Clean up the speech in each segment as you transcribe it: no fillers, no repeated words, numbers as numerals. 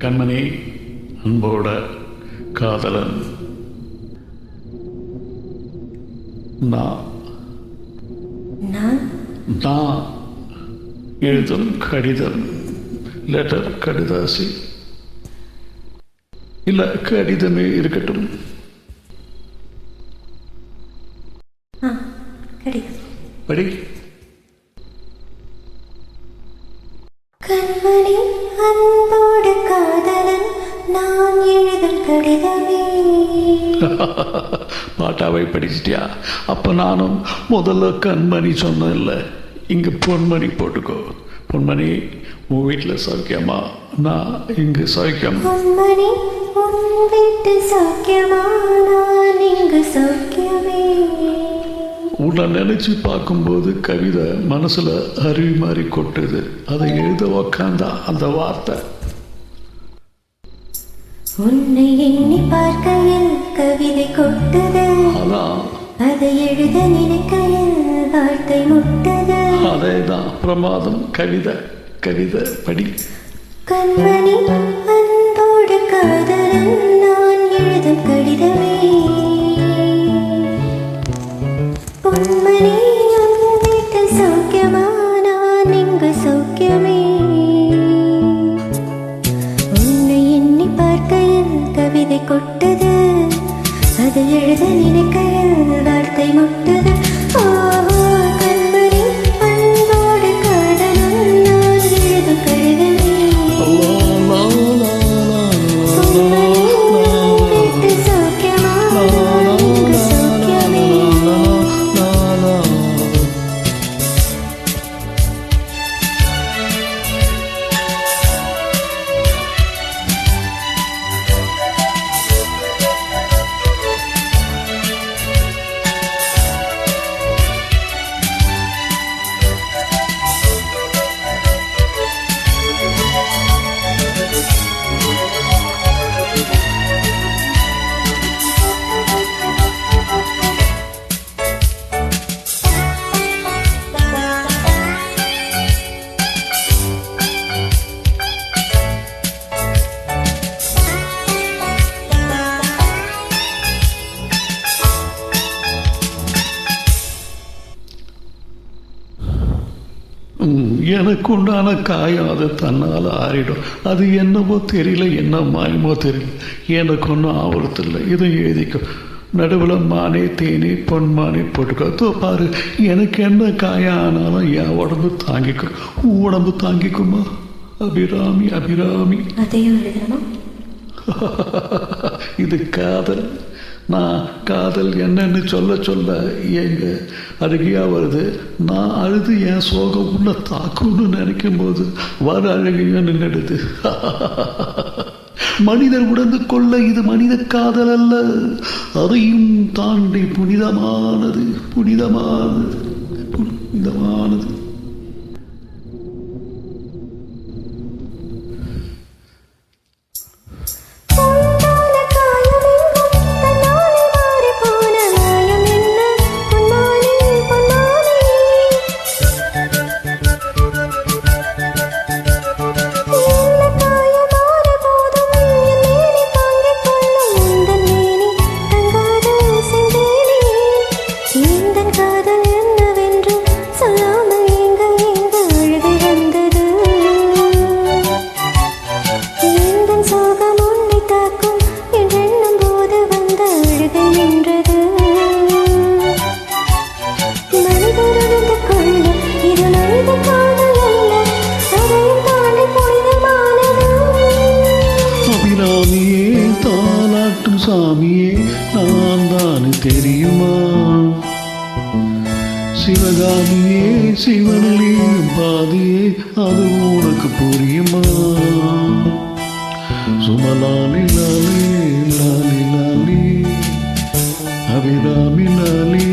கண்மணி, அன்போட காதலன் நான். நான் எழுதும் கடிதம், லெட்டர், கடிதாசி இல்லை, கடிதமே இருக்கட்டும். படி. கண்மணி, அன்போடு காதலன் நான் எழுதும் கடிதமே. பாட்டாவை படிச்சிட்டியா? அப்ப நானும் முதல்ல கண்மணி சொன்னேன்ல, இங்க பொன்மணி போட்டுக்கோ. பொன்மணி, உன் வீட்டில் சௌக்கியமா? நான் இங்கு சௌக்கியம். பொன்மணி, உன் வீட்டு சௌக்கியமா? நான் இங்கு சௌக்கியமே. உன்னை நினைச்சு பார்க்கும்போது கவிதை மனசுல அருவி மாதிரி கொட்டுது. அதை எழுத உக்காந்தா அந்த வார்த்தை. உன்னை எண்ணி பார்க்கையில் கவிதை கொட்டுது, அதை எழுத நினைக்கையில் வார்த்தை முட்டது. அதேதான் பிரமாதம். கவிதை கவிதை படி. கண்மணி, அன்போடு காதலன் நான் எழுதும் கடிதமே. பொன்மணி, உன் வீட்டு சௌக்கியமா? நான் இங்கு சௌக்கியமே. உன்னை எண்ணி பார்க்கையில் கவிதை கொட்டது, அதை எழுத நினைக்கையில் வார்த்தை முட்டது. கண்மணி, அன்போடு காதலன் நான் எழுதும் கடிதமே. பொன்மணி, உன் வீட்டு சௌக்கியமா? நான் இங்கு சௌக்கியமே. எனக்கு உண்டான காயம் அது தன்னால் ஆறிடும். அது என்னவோ தெரியல, என்ன மாயமோ தெரியல. எனக்கு ஒன்றும் ஆவறதில்லை. இதை எழுதிக்கும். நடுவில் மானே தேனே பொன்மானே போட்டுக்கோ. பாரு, எனக்கு என்ன காயம் ஆனாலும் என் உடம்பு தாங்கிக்கும். உடம்பு தாங்கிக்குமா? அபிராமி அபிராமி. இது காதல். நான் காதல் என்னன்னு சொல்ல சொல்ல எங்க அழுகையா வருது. நான் அழுது என் சோகம் உன்னை தாக்குன்னு நினைக்கும் போது வர அழுகையா நின்றுடுது. மனிதர் உணர்ந்து கொள்ள இது மனித காதல் அல்ல, அதையும் தாண்டி புனிதமானது, புனிதமானது, புனிதமானது. தாலாட்டும் சாமியே நான் தானே தெரியுமா? சிவகாமியே சிவனிலேயும் பாதியே அது உனக்கு புரியுமா? சுமலாலி லாலே லாலி லாலி, அபிராமி லாலி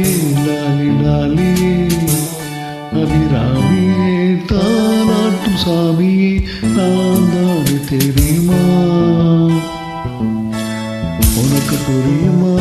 லாலி லாலி, அபிராமியே தாலாட்டும் சாமியே நான் தானே தெரியுமா? உனக்கு புரியுமா?